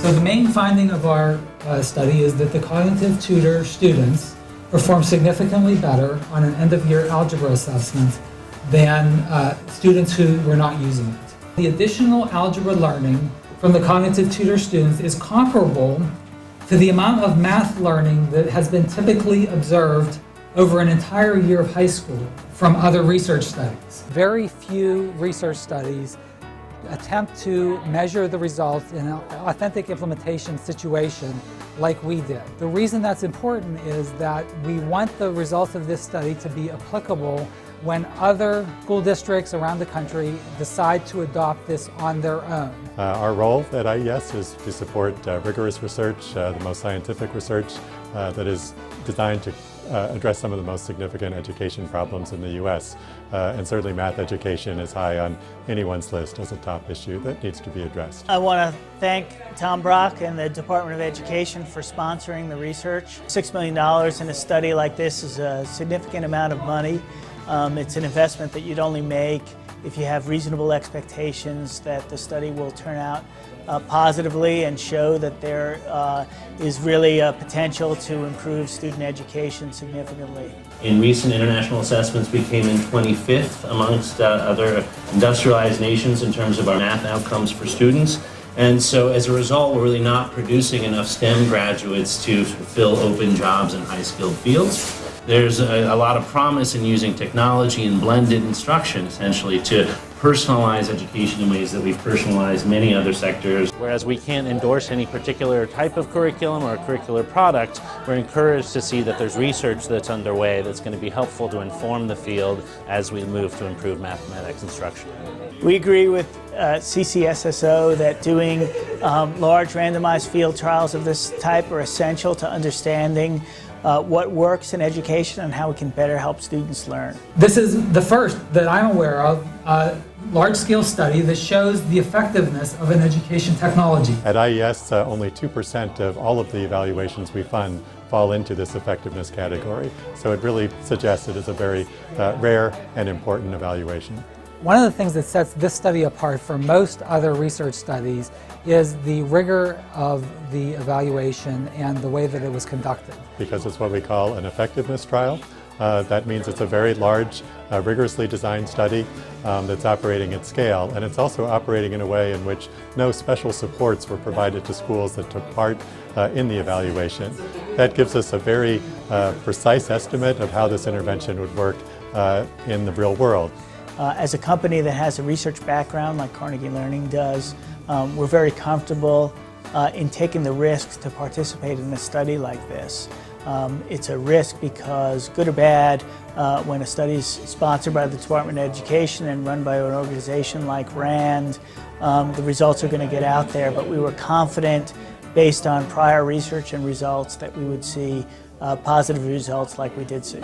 So the main finding of our study is that the cognitive tutor students perform significantly better on an end-of-year algebra assessment than students who were not using it. The additional algebra learning from the cognitive tutor students is comparable to the amount of math learning that has been typically observed over an entire year of high school from other research studies. Very few research studies attempt to measure the results in an authentic implementation situation like we did. The reason that's important is that we want the results of this study to be applicable when other school districts around the country decide to adopt this on their own. Our role at IES is to support rigorous research, the most scientific research that is designed to address some of the most significant education problems in the U.S. And certainly math education is high on anyone's list as a top issue that needs to be addressed. I want to thank Tom Brock and the Department of Education for sponsoring the research. $6 million in a study like this is a significant amount of money. It's an investment that you'd only make if you have reasonable expectations that the study will turn out positively and show that there is really a potential to improve student education significantly. In recent international assessments, we came in 25th amongst other industrialized nations in terms of our math outcomes for students. And so as a result, we're really not producing enough STEM graduates to fill open jobs in high-skilled fields. There's a lot of promise in using technology and blended instruction, essentially, to personalize education in ways that we've personalized many other sectors. Whereas we can't endorse any particular type of curriculum or curricular product, we're encouraged to see that there's research that's underway that's going to be helpful to inform the field as we move to improve mathematics instruction. We agree with CCSSO that doing large randomized field trials of this type are essential to understanding what works in education and how we can better help students learn. This is the first that I'm aware of large-scale study that shows the effectiveness of an education technology. At IES, only 2% of all of the evaluations we fund fall into this effectiveness category. So it really suggests it is a very rare and important evaluation. One of the things that sets this study apart from most other research studies is the rigor of the evaluation and the way that it was conducted. Because it's what we call an effectiveness trial. That means it's a very large, rigorously designed study that's operating at scale, and it's also operating in a way in which no special supports were provided to schools that took part in the evaluation. That gives us a very precise estimate of how this intervention would work in the real world. As a company that has a research background like Carnegie Learning does, we're very comfortable in taking the risks to participate in a study like this. It's a risk because, good or bad, when a study is sponsored by the Department of Education and run by an organization like RAND, the results are going to get out there, but we were confident based on prior research and results that we would see positive results like we did see.